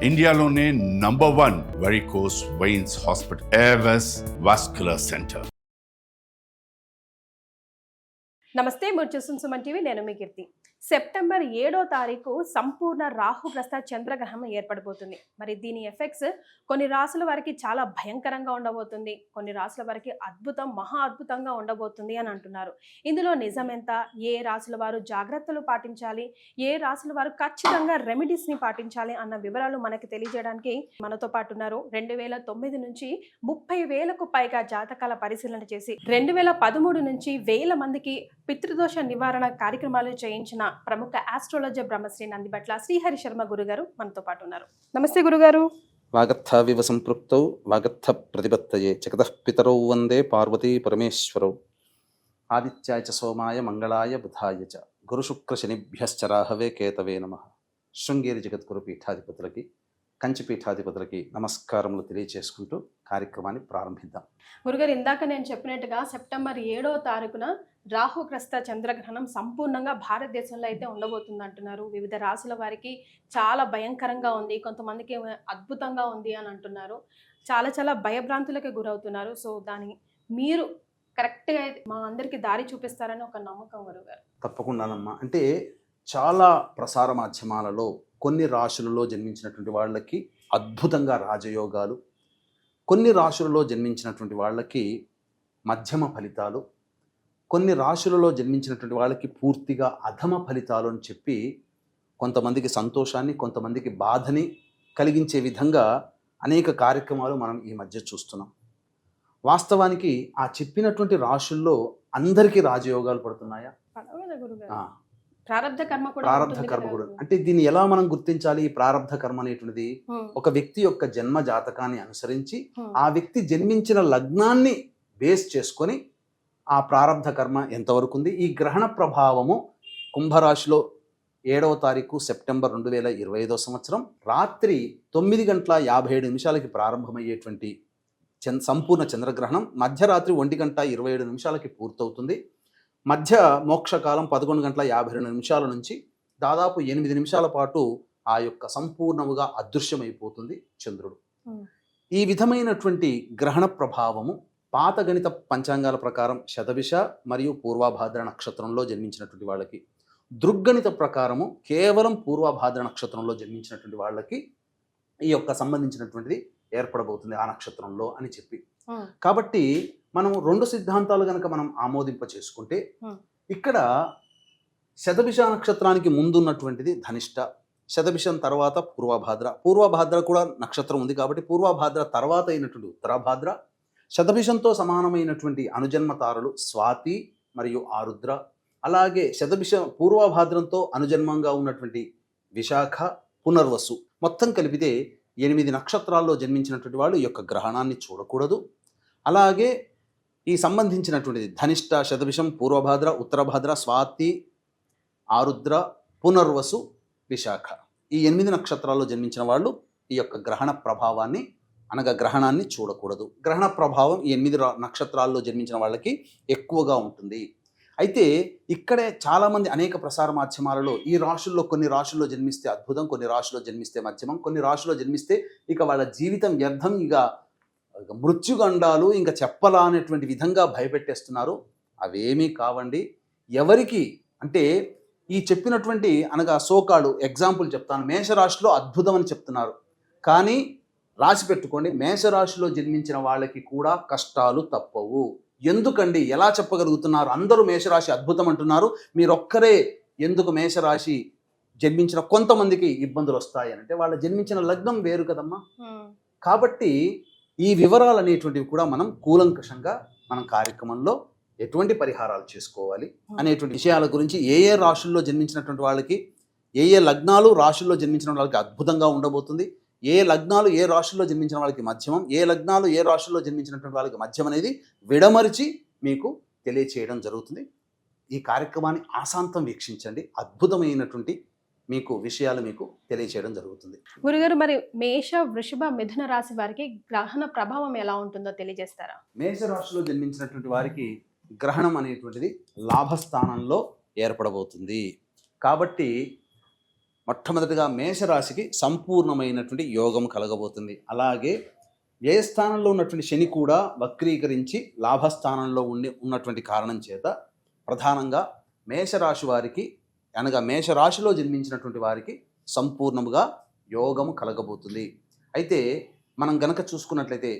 ఇండియాలోనే number 1 varicose veins hospital Avis vascular centre. నమస్తే, మీరు చూస్తున్న సుమన్ టీవీ. నేను మీ కీర్తి. సెప్టెంబర్ 7వ తారీఖు సంపూర్ణ రాహుగ్రస్త చంద్రగ్రహణం ఏర్పడబోతుంది. మరి దీని ఎఫెక్ట్స్ కొన్ని రాసుల వారికి చాలా భయంకరంగా ఉండబోతుంది, కొన్ని రాసుల వారికి మహా అద్భుతంగా ఉండబోతుంది అని అంటున్నారు. ఇందులో నిజం ఎంత, ఏ రాసుల వారు జాగ్రత్తలు పాటించాలి, ఏ రాసుల వారు ఖచ్చితంగా రెమెడీస్ని పాటించాలి అన్న వివరాలు మనకి తెలియజేయడానికి మనతో పాటు ఉన్నారు. 2009 నుంచి 30,000కు పైగా జాతకాల పరిశీలన చేసి 2013 నుంచి 1,000 మందికి పితృదోష నివారణ కార్యక్రమాలు చేయించిన ప్రముఖ ఆస్ట్రాలజర్ బ్రహ్మశ్రీ నందిబట్ల శ్రీహరి శర్మ గురుగారు మనతో పాటు ఉన్నారు. నమస్తే గురుగారు. వాగర్థావివ సంపృక్తౌ వాగర్థ ప్రతిపత్తయే జగతః పితరౌ వందే పార్వతీ పరమేశ్వరౌ. ఆదిత్యాయ చ సోమాయ మంగళాయ బుధాయ చ గురు శుక్ర శనిభ్యశ్చ రాహవే కేతవే నమః. శృంగేరి జగద్గురు పీఠాధిపతులకి, కంచి పీఠాధిపతులకి నమస్కారములు తెలియచేసుకుంటూ కార్యక్రమాన్ని ప్రారంభిద్దాం. గురుగారు, ఇందాక నేను చెప్పినట్టుగా సెప్టెంబర్ 7వ తారీఖున రాహుగ్రస్త చంద్రగ్రహణం సంపూర్ణంగా భారతదేశంలో అయితే ఉండబోతుంది అంటున్నారు. వివిధ రాసుల వారికి చాలా భయంకరంగా ఉంది, కొంతమందికి అద్భుతంగా ఉంది అని అంటున్నారు. చాలా చాలా భయభ్రాంతులకి గురవుతున్నారు. సో దాన్ని మీరు కరెక్ట్గా మా అందరికీ దారి చూపిస్తారని ఒక నమ్మకం గురుగారు. తప్పకుండానమ్మా. అంటే చాలా ప్రసార మాధ్యమాలలో కొన్ని రాశులలో జన్మించినటువంటి వాళ్ళకి అద్భుతంగా రాజయోగాలు, కొన్ని రాశులలో జన్మించినటువంటి వాళ్ళకి మధ్యమ ఫలితాలు, కొన్ని రాశులలో జన్మించినటువంటి వాళ్ళకి పూర్తిగా అధమ ఫలితాలు అని చెప్పి కొంతమందికి సంతోషాన్ని, కొంతమందికి బాధని కలిగించే విధంగా అనేక కార్యక్రమాలు మనం ఈ మధ్య చూస్తున్నాం. వాస్తవానికి ఆ చెప్పినటువంటి రాశుల్లో అందరికీ రాజయోగాలు పడుతున్నాయా? ప్రారబ్ధ కర్మ కూడా. అంటే దీన్ని ఎలా మనం గుర్తించాలి? ఈ ప్రారబ్ధ కర్మ అనేటువంటిది ఒక వ్యక్తి యొక్క జన్మ జాతకాన్ని అనుసరించి ఆ వ్యక్తి జన్మించిన లగ్నాన్ని బేస్ చేసుకొని ఆ ప్రారబ్ధ కర్మ ఎంతవరకు ఉంది. ఈ గ్రహణ ప్రభావము కుంభరాశిలో 7వ తారీఖు సెప్టెంబర్ 2025 సంవత్సరం రాత్రి 9:57 ప్రారంభమయ్యేటువంటి సంపూర్ణ చంద్రగ్రహణం మధ్యరాత్రి 1:27 పూర్తవుతుంది. మధ్య మోక్షకాలం 11:52 నుంచి దాదాపు 8 నిమిషాల పాటు ఆ యొక్క సంపూర్ణముగా అదృశ్యమైపోతుంది చంద్రుడు. ఈ విధమైనటువంటి గ్రహణ ప్రభావము పాత గణిత పంచాంగాల ప్రకారం శతభిష మరియు పూర్వభాద్ర నక్షత్రంలో జన్మించినటువంటి వాళ్ళకి, దృగ్గణిత ప్రకారము కేవలం పూర్వభాద్ర నక్షత్రంలో జన్మించినటువంటి వాళ్ళకి ఈ యొక్క సంబంధించినటువంటిది ఏర్పడబోతుంది ఆ నక్షత్రంలో అని చెప్పి. కాబట్టి మనం 2 సిద్ధాంతాలు కనుక మనం ఆమోదింప చేసుకుంటే, ఇక్కడ శతభిష నక్షత్రానికి ముందున్నటువంటిది ధనిష్ట, శతభిషం తర్వాత పూర్వభాద్ర కూడా నక్షత్రం ఉంది కాబట్టి పూర్వభాద్ర తర్వాత అయినటువంటి ఉత్తరాభాద్ర, శతభిషంతో సమానమైనటువంటి అనుజన్మ తారలు స్వాతి మరియు ఆరుద్ర, అలాగే పూర్వభాద్రంతో అనుజన్మంగా ఉన్నటువంటి విశాఖ, పునర్వసు, మొత్తం కలిపితే 8 నక్షత్రాల్లో జన్మించినటువంటి వాళ్ళు ఈ యొక్క గ్రహణాన్ని చూడకూడదు. అలాగే ఈ సంబంధించినటువంటిది ధనిష్ట, శతభిషం, పూర్వభాద్ర, ఉత్తరభాద్ర, స్వాతి, ఆరుద్ర, పునర్వసు, విశాఖ, ఈ 8 నక్షత్రాల్లో జన్మించిన వాళ్ళు ఈ యొక్క గ్రహణ ప్రభావాన్ని అనగా గ్రహణాన్ని చూడకూడదు. గ్రహణ ప్రభావం ఈ 8 నక్షత్రాల్లో జన్మించిన వాళ్ళకి ఎక్కువగా ఉంటుంది. అయితే ఇక్కడే చాలామంది అనేక ప్రసార మాధ్యమాలలో ఈ రాశుల్లో కొన్ని రాశుల్లో జన్మిస్తే అద్భుతం, కొన్ని రాశుల్లో జన్మిస్తే మధ్యమం, కొన్ని రాశుల్లో జన్మిస్తే ఇక వాళ్ళ జీవితం వ్యర్థం, ఇక మృత్యుగండాలు ఇంకా చెప్పలా అనేటువంటి విధంగా భయపెట్టేస్తున్నారు. అవేమీ కావండి. ఎవరికి అంటే ఈ చెప్పినటువంటి అనగా సోకాడు ఎగ్జాంపుల్ చెప్తాను. మేషరాశిలో అద్భుతం అని చెప్తున్నారు, కానీ రాసి పెట్టుకోండి, మేషరాశిలో జన్మించిన వాళ్ళకి కూడా కష్టాలు తప్పవు. ఎందుకండి? ఎలా చెప్పగలుగుతున్నారు? అందరూ మేషరాశి అద్భుతం అంటున్నారు, మీరొక్కరే ఎందుకు మేషరాశి జన్మించిన కొంతమందికి ఇబ్బందులు వస్తాయి అంటే వాళ్ళ జన్మించిన లగ్నం వేరు కదమ్మా. కాబట్టి ఈ వివరాలు అనేటువంటివి కూడా మనం కూలంకషంగా మనం కార్యక్రమంలో ఎటువంటి పరిహారాలు చేసుకోవాలి అనేటువంటి విషయాల గురించి, ఏ రాశుల్లో జన్మించినటువంటి వాళ్ళకి, ఏ లగ్నాలు రాశుల్లో జన్మించిన వాళ్ళకి అద్భుతంగా ఉండబోతుంది, ఏ లగ్నాలు ఏ రాశుల్లో జన్మించిన వాళ్ళకి మధ్యమం, ఏ లగ్నాలు ఏ రాశుల్లో జన్మించినటువంటి వాళ్ళకి మధ్యం అనేది విడమరిచి మీకు తెలియచేయడం జరుగుతుంది. ఈ కార్యక్రమాన్ని ఆశాంతం వీక్షించండి, అద్భుతమైనటువంటి మీకు విషయాలు మీకు తెలియచేయడం జరుగుతుంది. గురుగారు, మరి మేష, వృషభ, మిథున రాశి వారికి గ్రహణ ప్రభావం ఎలా ఉంటుందో తెలియజేస్తారా? మేష రాశిలో జన్మించినటువంటి వారికి గ్రహణం అనేటువంటిది లాభస్థానంలో ఏర్పడబోతుంది. కాబట్టి మొట్టమొదటిగా మేషరాశికి సంపూర్ణమైనటువంటి యోగం కలగబోతుంది. అలాగే వ్యయస్థానంలో ఉన్నటువంటి శని కూడా వక్రీకరించి లాభస్థానంలో ఉన్నటువంటి కారణం చేత ప్రధానంగా మేషరాశి వారికి అనగా మేషరాశిలో జన్మించినటువంటి వారికి సంపూర్ణముగా యోగము కలగబోతుంది. అయితే మనం గనక చూసుకున్నట్లయితే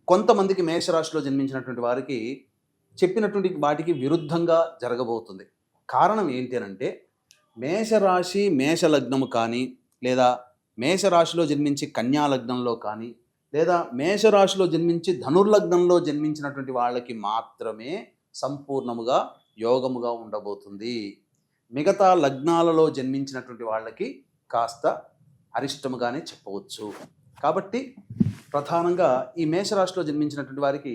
కొంతమందికి మేషరాశిలో జన్మించినటువంటి వారికి చెప్పినటువంటి వాటికి విరుద్ధంగా జరగబోతుంది. కారణం ఏంటి అనంటే మేషరాశి మేషలగ్నము కానీ లేదా మేషరాశిలో జన్మించి కన్యా లగ్నంలో కానీ లేదా మేషరాశిలో జన్మించి ధనుర్లగ్నంలో జన్మించినటువంటి వాళ్ళకి మాత్రమే సంపూర్ణముగా యోగముగా ఉండబోతుంది. మిగతా లగ్నాలలో జన్మించినటువంటి వాళ్ళకి కాస్త అరిష్టముగానే చెప్పవచ్చు. కాబట్టి ప్రధానంగా ఈ మేషరాశిలో జన్మించినటువంటి వారికి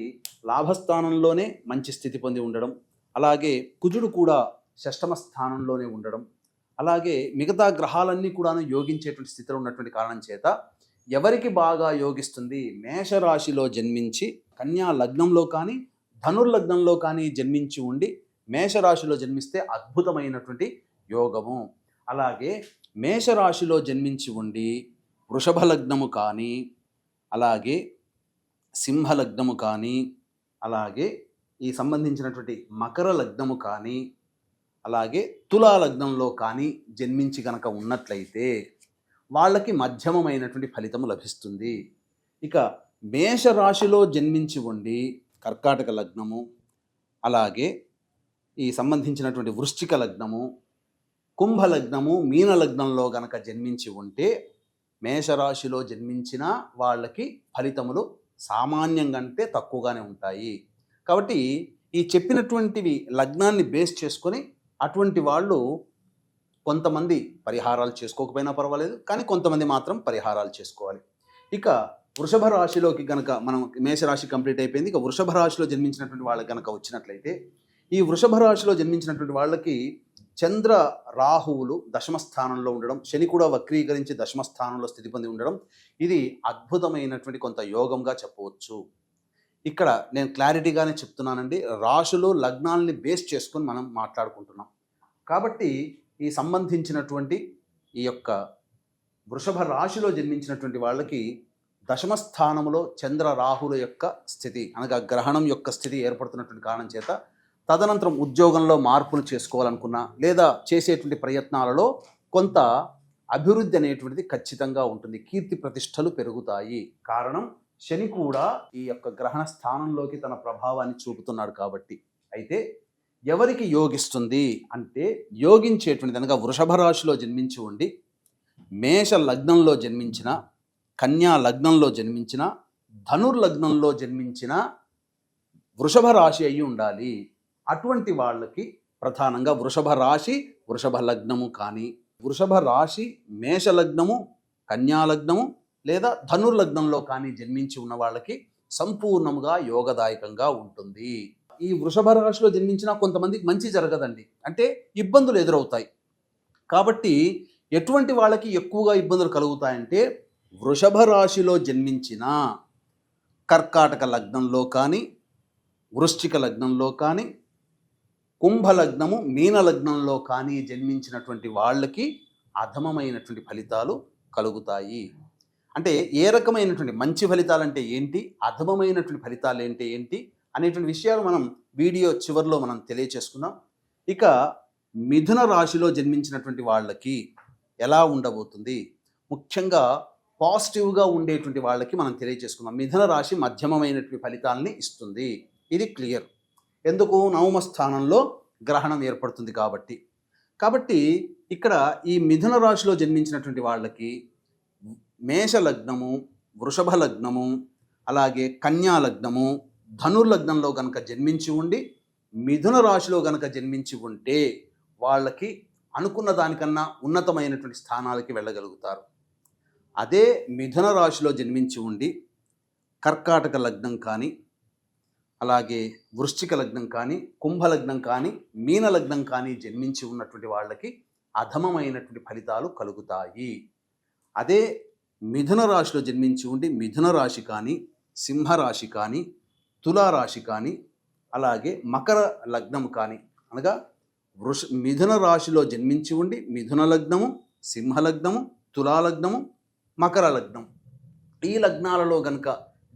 లాభస్థానంలోనే మంచి స్థితి పొంది ఉండడం, అలాగే కుజుడు కూడా షష్టమ స్థానంలోనే ఉండడం, అలాగే మిగతా గ్రహాలన్నీ కూడాను యోగించేటువంటి స్థితిలో ఉన్నటువంటి కారణం చేత ఎవరికి బాగా యోగిస్తుంది? మేషరాశిలో జన్మించి కన్యా లగ్నంలో కానీ ధనుర్లగ్నంలో కానీ జన్మించి ఉండి మేషరాశిలో జన్మిస్తే అద్భుతమైనటువంటి యోగము. అలాగే మేషరాశిలో జన్మించి ఉండి వృషభ లగ్నము కానీ అలాగే సింహ లగ్నము కానీ అలాగే ఈ సంబంధించినటువంటి మకర లగ్నము కానీ అలాగే తులా లగ్నంలో కానీ జన్మించి కనుక ఉన్నట్లయితే వాళ్ళకి మధ్యమమైనటువంటి ఫలితము లభిస్తుంది. ఇక మేషరాశిలో జన్మించి ఉండి కర్కాటక లగ్నము అలాగే ఈ సంబంధించినటువంటి వృశ్చిక లగ్నము కుంభ లగ్నము మీన లగ్నంలో గనక జన్మించి ఉంటే మేషరాశిలో జన్మించిన వాళ్ళకి ఫలితములు సామాన్యం కంటే తక్కువగానే ఉంటాయి. కాబట్టి ఈ చెప్పినటువంటివి లగ్నాన్ని బేస్ చేసుకొని అటువంటి వాళ్ళు కొంతమంది పరిహారాలు చేసుకోకపోయినా పర్వాలేదు, కానీ కొంతమంది మాత్రం పరిహారాలు చేసుకోవాలి. ఇక వృషభ రాశిలోకి గనక మనం మేషరాశి కంప్లీట్ అయిపోయింది. ఇక వృషభ రాశిలో జన్మించినటువంటి వాళ్ళకి గనక వచ్చినట్లయితే ఈ వృషభ రాశిలో జన్మించినటువంటి వాళ్ళకి చంద్ర రాహువులు దశమ స్థానంలో ఉండడం, శని కూడా వక్రీకరించి దశమ స్థానంలో స్థితి పొంది ఉండడం, ఇది అద్భుతమైనటువంటి కొంత యోగంగా చెప్పవచ్చు. ఇక్కడ నేను క్లారిటీగానే చెప్తున్నానండి, రాశులు లగ్నాలని బేస్ చేసుకొని మనం మాట్లాడుకుంటున్నాం. కాబట్టి ఈ సంబంధించినటువంటి ఈ యొక్క వృషభ రాశిలో జన్మించినటువంటి వాళ్ళకి దశమ స్థానంలో చంద్ర రాహుల యొక్క స్థితి అనగా గ్రహణం యొక్క స్థితి ఏర్పడుతున్నటువంటి కారణం చేత తదనంతరం ఉద్యోగంలో మార్పులు చేసుకోవాలనుకున్నా లేదా చేసేటువంటి ప్రయత్నాలలో కొంత అభివృద్ధి అనేటువంటిది ఖచ్చితంగా ఉంటుంది. కీర్తి ప్రతిష్టలు పెరుగుతాయి. కారణం శని కూడా ఈ యొక్క గ్రహణ స్థానంలోకి తన ప్రభావాన్ని చూపుతున్నాడు కాబట్టి. అయితే ఎవరికి యోగిస్తుంది అంటే యోగించేటువంటిది అనగా వృషభ రాశిలో జన్మించి ఉండి మేష లగ్నంలో జన్మించిన కన్యా లగ్నంలో జన్మించిన ధనుర్లగ్నంలో జన్మించిన వృషభ రాశి అయి ఉండాలి. అటువంటి వాళ్ళకి ప్రధానంగా వృషభ రాశి వృషభ లగ్నము కానీ వృషభ రాశి మేష లగ్నము కన్యా లగ్నము లేదా ధనుర్లగ్నంలో కానీ జన్మించి ఉన్న వాళ్ళకి సంపూర్ణముగా యోగదాయకంగా ఉంటుంది. ఈ వృషభ రాశిలో జన్మించిన కొంతమందికి మంచి జరగదండి, అంటే ఇబ్బందులు ఎదురవుతాయి. కాబట్టి ఎటువంటి వాళ్ళకి ఎక్కువగా ఇబ్బందులు కలుగుతాయంటే వృషభ రాశిలో జన్మించిన కర్కాటక లగ్నంలో కానీ వృశ్చిక లగ్నంలో కానీ కుంభ లగ్నము మీన లగ్నంలో కానీ జన్మించినటువంటి వాళ్ళకి అధమమైనటువంటి ఫలితాలు కలుగుతాయి. అంటే ఏ రకమైనటువంటి మంచి ఫలితాలు అంటే ఏంటి, అధమమైనటువంటి ఫలితాలు ఏంటి అనేటువంటి విషయాలు మనం వీడియో చివరిలో మనం తెలియచేసుకుందాం. ఇక మిథున రాశిలో జన్మించినటువంటి వాళ్ళకి ఎలా ఉండబోతుంది, ముఖ్యంగా పాజిటివ్గా ఉండేటువంటి వాళ్ళకి మనం తెలియచేసుకుందాం. మిథున రాశి మధ్యమమైనటువంటి ఫలితాలని ఇస్తుంది, ఇది క్లియర్. ఎందుకు? నవమ స్థానంలో గ్రహణం ఏర్పడుతుంది కాబట్టి ఇక్కడ ఈ మిథున రాశిలో జన్మించినటువంటి వాళ్ళకి మేష లగ్నము వృషభ లగ్నము అలాగే కన్యా లగ్నము ధనుర్లగ్నంలో గనక జన్మించి ఉండి మిథున రాశిలో గనక జన్మించి ఉంటే వాళ్ళకి అనుకున్న దానికన్నా ఉన్నతమైనటువంటి స్థానాలకి వెళ్ళగలుగుతారు. అదే మిథున రాశిలో జన్మించి ఉండి కర్కాటక లగ్నం కానీ అలాగే వృశ్చిక లగ్నం కానీ కుంభ లగ్నం కానీ మీన లగ్నం కానీ జన్మించి ఉన్నటువంటి వాళ్ళకి అధమమైనటువంటి ఫలితాలు కలుగుతాయి. అదే మిథున రాశిలో జన్మించి ఉండి మిథున రాశి కానీ సింహరాశి కానీ తులారాశి కానీ అలాగే మకర లగ్నము కానీ అనగా మిథున రాశిలో జన్మించి ఉండి మిథున లగ్నము సింహలగ్నము, తులాలగ్నము, మకర లగ్నం. ఈ లగ్నాలలో గనుక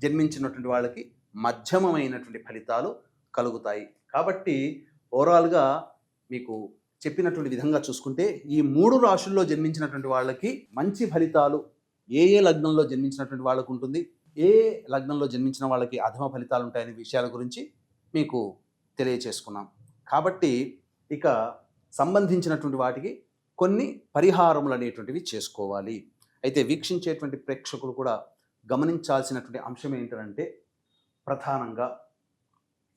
జన్మించినటువంటి వాళ్ళకి మధ్యమమైనటువంటి ఫలితాలు కలుగుతాయి. కాబట్టి ఓవరాల్గా మీకు చెప్పినటువంటి విధంగా చూసుకుంటే ఈ 3 రాశుల్లో జన్మించినటువంటి వాళ్ళకి మంచి ఫలితాలు ఏ లగ్నంలో జన్మించినటువంటి వాళ్ళకు ఉంటుంది, ఏ లగ్నంలో జన్మించిన వాళ్ళకి అధమ ఫలితాలు ఉంటాయనే విషయాల గురించి మీకు తెలియచేసుకున్నాం. కాబట్టి ఇక సంబంధించినటువంటి వాటికి కొన్ని పరిహారములు అనేటువంటివి చేసుకోవాలి. అయితే వీక్షించేటువంటి ప్రేక్షకులు కూడా గమనించాల్సినటువంటి అంశం ఏంటంటే, ప్రధానంగా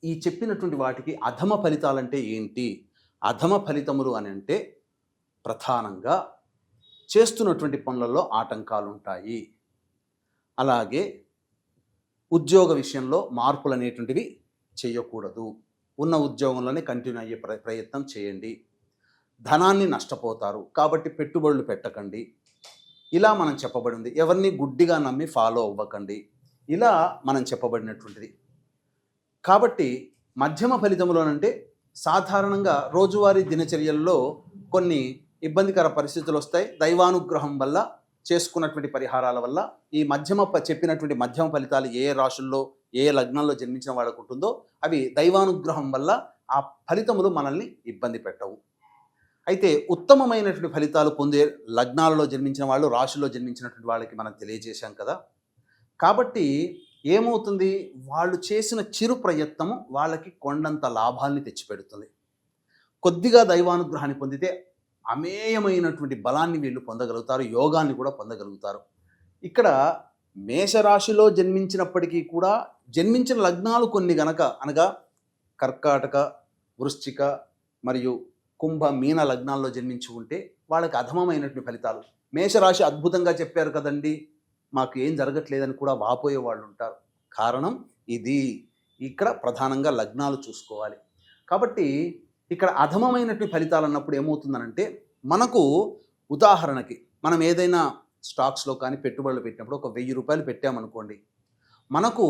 ఈ చెప్పినటువంటి వాటికి అధమ ఫలితాలంటే ఏంటి? అధమ ఫలితములు అని అంటే ప్రధానంగా చేస్తున్నటువంటి పనులలో ఆటంకాలు ఉంటాయి, అలాగే ఉద్యోగ విషయంలో మార్పులు అనేటువంటివి చేయకూడదు, ఉన్న ఉద్యోగంలోనే కంటిన్యూ అయ్యే ప్రయత్నం చేయండి, ధనాన్ని నష్టపోతారు కాబట్టి పెట్టుబడులు పెట్టకండి, ఇలా మనం చెప్పబడింది. ఎవరిని గుడ్డిగా నమ్మి ఫాలో అవ్వకండి, ఇలా మనం చెప్పబడినటువంటిది. కాబట్టి మధ్యమ ఫలితములోనంటే సాధారణంగా రోజువారీ దినచర్యల్లో కొన్ని ఇబ్బందికర పరిస్థితులు వస్తాయి. దైవానుగ్రహం వల్ల చేసుకున్నటువంటి పరిహారాల వల్ల ఈ చెప్పినటువంటి మధ్యమ ఫలితాలు ఏ రాశుల్లో ఏ లగ్నంలో జన్మించిన వాళ్ళకు ఉంటుందో అవి దైవానుగ్రహం వల్ల ఆ ఫలితములు మనల్ని ఇబ్బంది పెట్టవు. అయితే ఉత్తమమైనటువంటి ఫలితాలు పొందే లగ్నాలలో జన్మించిన వాళ్ళు, రాశుల్లో జన్మించినటువంటి వాళ్ళకి మనం తెలియజేశాం కదా. కాబట్టి ఏమవుతుంది, వాళ్ళు చేసిన చిరు ప్రయత్నము వాళ్ళకి కొండంత లాభాల్ని తెచ్చిపెడుతుంది. కొద్దిగా దైవానుగ్రహాన్ని పొందితే అమేయమైనటువంటి బలాన్ని వీళ్ళు పొందగలుగుతారు, యోగాన్ని కూడా పొందగలుగుతారు. ఇక్కడ మేషరాశిలో జన్మించినప్పటికీ కూడా జన్మించిన లగ్నాలు కొన్ని గనక, అనగా కర్కాటక, వృశ్చిక మరియు కుంభ, మీన లగ్నాల్లో జన్మించి ఉంటే వాళ్ళకి అధమమైనటువంటి ఫలితాలు. మేషరాశి అద్భుతంగా చెప్పారు కదండి, మాకు ఏం జరగట్లేదని కూడా వాపోయే వాళ్ళు ఉంటారు. కారణం ఇది. ఇక్కడ ప్రధానంగా లగ్నాలు చూసుకోవాలి. కాబట్టి ఇక్కడ అధమమైనటువంటి ఫలితాలు అన్నప్పుడు ఏమవుతుందనంటే, మనకు ఉదాహరణకి మనం ఏదైనా స్టాక్స్లో కానీ పెట్టుబడులు పెట్టినప్పుడు ఒక 1000 రూపాయలు పెట్టామనుకోండి, మనకు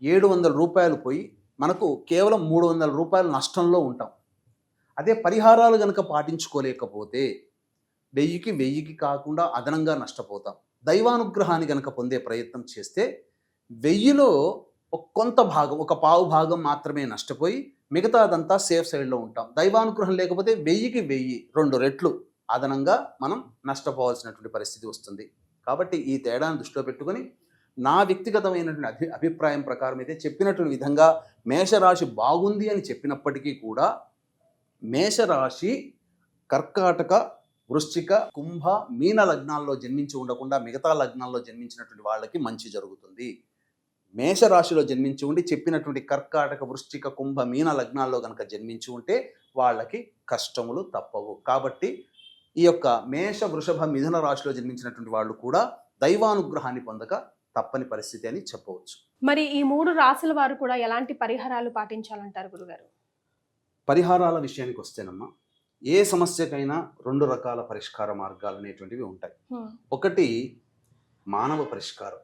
700 రూపాయలు పోయి మనకు కేవలం 300 రూపాయలు నష్టంలో ఉంటాం. అదే పరిహారాలు కనుక పాటించుకోలేకపోతే 1000కి కాకుండా అదనంగా నష్టపోతాం. దైవానుగ్రహాన్ని కనుక పొందే ప్రయత్నం చేస్తే 1000లో కొంత భాగం, ఒక పావు భాగం మాత్రమే నష్టపోయి మిగతాదంతా సేఫ్ సైడ్లో ఉంటాం. దైవానుగ్రహం లేకపోతే 1000కి 2 రెట్లు అదనంగా మనం నష్టపోవాల్సినటువంటి పరిస్థితి వస్తుంది. కాబట్టి ఈ తేడాను దృష్టిలో పెట్టుకొని నా వ్యక్తిగతమైనటువంటి అభిప్రాయం ప్రకారం అయితే చెప్పినటువంటి విధంగా మేషరాశి బాగుంది అని చెప్పినప్పటికీ కూడా మేషరాశి కర్కాటక, వృశ్చిక, కుంభ, మీన లగ్నాల్లో జన్మించి ఉండకుండా మిగతా లగ్నాల్లో జన్మించినటువంటి వాళ్ళకి మంచి జరుగుతుంది. మేషరాశిలో జన్మించి ఉండి చెప్పినటువంటి కర్కాటక, వృశ్చిక, కుంభ, మీన లగ్నాల్లో కనుక జన్మించి ఉంటే వాళ్ళకి కష్టములు తప్పవు. కాబట్టి ఈ యొక్క మేష, వృషభ, మిథున రాశిలో జన్మించినటువంటి వాళ్ళు కూడా దైవానుగ్రహాన్ని పొందక తప్పని పరిస్థితి అని చెప్పవచ్చు. మరి ఈ 3 రాశుల వారు కూడా ఎలాంటి పరిహారాలు పాటించాలంటారు గురుగారు? పరిహారాల విషయానికి వస్తేనమ్మా, ఏ సమస్యకైనా 2 రకాల పరిష్కార మార్గాలు అనేటువంటివి ఉంటాయి. ఒకటి మానవ పరిష్కారం,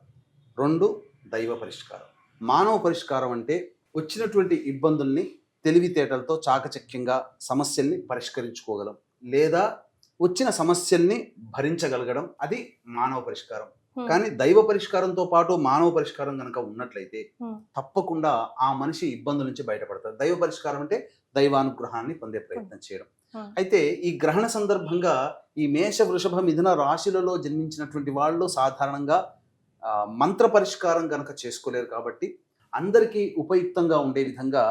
2 దైవ పరిష్కారం. మానవ పరిష్కారం అంటే వచ్చినటువంటి ఇబ్బందుల్ని తెలివితేటలతో చాకచక్యంగా సమస్యల్ని పరిష్కరించుకోగలం, లేదా వచ్చిన సమస్యల్ని భరించగలగడం, అది మానవ పరిష్కారం. కానీ దైవ పరిష్కారంతో పాటు మానవ పరిష్కారం కనుక ఉన్నట్లయితే తప్పకుండా ఆ మనిషి ఇబ్బందుల నుంచి బయటపడతారు. దైవ పరిష్కారం అంటే దైవానుగ్రహాన్ని పొందే ప్రయత్నం చేయడం. అయితే ఈ గ్రహణ సందర్భంగా ఈ మేష, వృషభ, మిథున రాశులలో జన్మించినటువంటి వాళ్ళు సాధారణంగా మంత్ర పరిష్కారం కనుక చేసుకోలేరు. కాబట్టి అందరికీ ఉపయుక్తంగా ఉండే విధంగా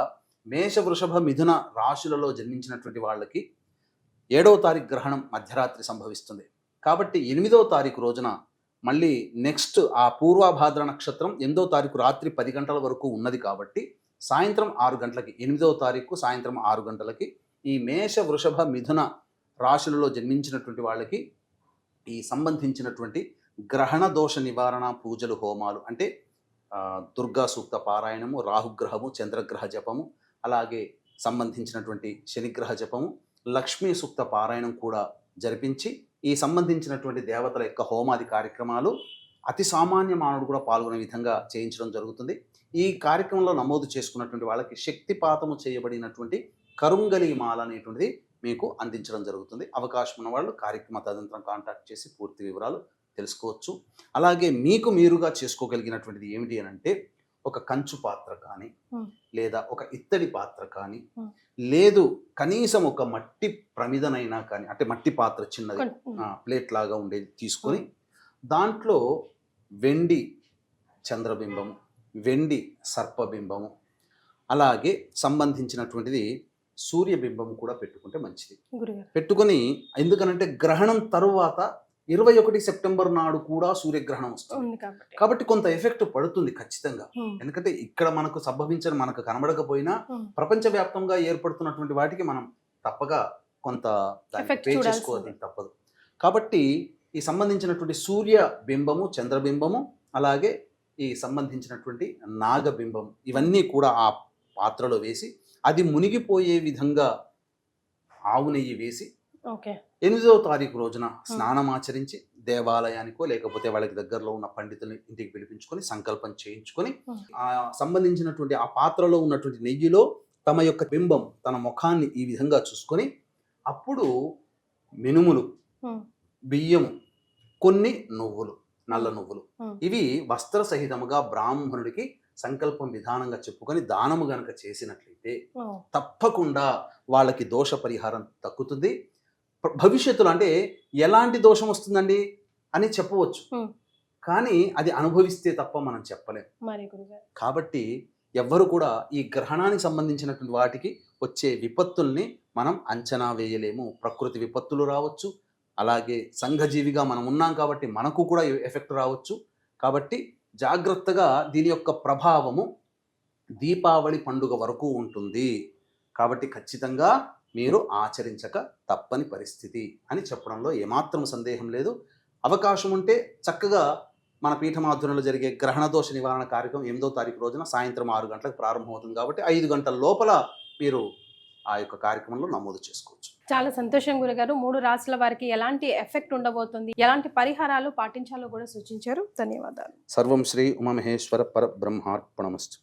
మేష, వృషభ, మిథున రాశులలో జన్మించినటువంటి వాళ్ళకి 7వ తారీఖు గ్రహణం మధ్యరాత్రి సంభవిస్తుంది. కాబట్టి 8వ తారీఖు రోజున మళ్ళీ నెక్స్ట్ ఆ పూర్వభాద్ర నక్షత్రం 8వ తారీఖు రాత్రి 10 గంటల వరకు ఉన్నది. కాబట్టి సాయంత్రం 6 గంటలకి, 8వ తారీఖు సాయంత్రం 6 గంటలకి ఈ మేష, వృషభ, మిథున రాశులలో జన్మించినటువంటి వాళ్ళకి ఈ సంబంధించినటువంటి గ్రహణ దోష నివారణ పూజలు, హోమాలు, అంటే దుర్గా సూక్త పారాయణము, రాహుగ్రహము, చంద్రగ్రహ జపము, అలాగే సంబంధించినటువంటి శనిగ్రహ జపము, లక్ష్మీ సూక్త పారాయణం కూడా జరిపించి ఈ సంబంధించినటువంటి దేవతల యొక్క హోమాది కార్యక్రమాలు అతి సామాన్య మానవుడు కూడా పాల్గొనే విధంగా చేయించడం జరుగుతుంది. ఈ కార్యక్రమంలో నమోదు చేసుకున్నటువంటి వాళ్ళకి శక్తిపాతము చేయబడినటువంటి కరుంగలి మాల అనేటువంటిది మీకు అందించడం జరుగుతుంది. అవకాశం ఉన్న వాళ్ళు కార్యక్రమ తదనంతరం కాంటాక్ట్ చేసి పూర్తి వివరాలు తెలుసుకోవచ్చు. అలాగే మీకు మీరుగా చేసుకోగలిగినటువంటిది ఏమిటి అని అంటే, ఒక కంచు పాత్ర కానీ లేదా ఒక ఇత్తడి పాత్ర కానీ లేదు కనీసం ఒక మట్టి ప్రమిదనైనా కానీ, అంటే మట్టి పాత్ర చిన్నది ప్లేట్ లాగా ఉండేది తీసుకొని దాంట్లో వెండి చంద్రబింబము, వెండి సర్పబింబము, అలాగే సంబంధించినటువంటిది సూర్యబింబము కూడా పెట్టుకుంటే మంచిది. పెట్టుకొని, ఎందుకనంటే గ్రహణం తరువాత 21 సెప్టెంబర్ నాడు కూడా సూర్యగ్రహణం వస్తుంది కాబట్టి కొంత ఎఫెక్ట్ పడుతుంది ఖచ్చితంగా. ఎందుకంటే ఇక్కడ మనకు సంభవించిన, మనకు కనబడకపోయినా ప్రపంచవ్యాప్తంగా ఏర్పడుతున్నటువంటి వాటికి మనం తప్పగా కొంత పే చేసుకోవాలి తప్పదు. కాబట్టి ఈ సంబంధించినటువంటి సూర్య బింబము, చంద్రబింబము, అలాగే ఈ సంబంధించినటువంటి నాగబింబం, ఇవన్నీ కూడా ఆ పాత్రలో వేసి అది మునిగిపోయే విధంగా ఆవు నెయ్యి వేసి 8వ తారీఖు రోజున స్నానం ఆచరించి దేవాలయానికో లేకపోతే వాళ్ళకి దగ్గరలో ఉన్న పండితుల్ని ఇంటికి పిలిపించుకొని సంకల్పం చేయించుకొని ఆ సంబంధించినటువంటి ఆ పాత్రలో ఉన్నటువంటి నెయ్యిలో తమ యొక్క బింబం, తన ముఖాన్ని ఈ విధంగా చూసుకొని అప్పుడు మినుములు, బియ్యము, కొన్ని నువ్వులు, నల్ల నువ్వులు, ఇవి వస్త్ర సహితముగా బ్రాహ్మణుడికి సంకల్పం విధానంగా చెప్పుకొని దానము గనక చేసినట్లయితే తప్పకుండా వాళ్ళకి దోష పరిహారం దక్కుతుంది. భవిష్యత్తులో అంటే ఎలాంటి దోషం వస్తుందండి అని చెప్పవచ్చు, కానీ అది అనుభవిస్తే తప్ప మనం చెప్పలేం. కాబట్టి ఎవ్వరు కూడా ఈ గ్రహణానికి సంబంధించినటువంటి వాటికి వచ్చే విపత్తుల్ని మనం అంచనా వేయలేము. ప్రకృతి విపత్తులు రావచ్చు, అలాగే సంఘజీవిగా మనం ఉన్నాం కాబట్టి మనకు కూడా ఎఫెక్ట్ రావచ్చు. కాబట్టి జాగ్రత్తగా దీని యొక్క ప్రభావము దీపావళి పండుగ వరకు ఉంటుంది. కాబట్టి ఖచ్చితంగా మీరు ఆచరించక తప్పని పరిస్థితి అని చెప్పడంలో ఏమాత్రం సందేహం లేదు. అవకాశం ఉంటే చక్కగా మన పీఠమాధ్వర్యంలో జరిగే గ్రహణ దోష నివారణ కార్యక్రమం 8వ తారీఖు రోజున సాయంత్రం 6 గంటలకు ప్రారంభమవుతుంది కాబట్టి 5 గంటల లోపల మీరు ఆ యొక్క కార్యక్రమంలో నమోదు చేసుకోవచ్చు. చాలా సంతోషం గురుగారు. 3 రాశుల వారికి ఎలాంటి ఎఫెక్ట్ ఉండబోతుంది, ఎలాంటి పరిహారాలు పాటించాలో కూడా సూచించారు. ధన్యవాదాలు. సర్వం శ్రీ ఉమామహేశ్వర పరబ్రహ్మార్పణమస్తు.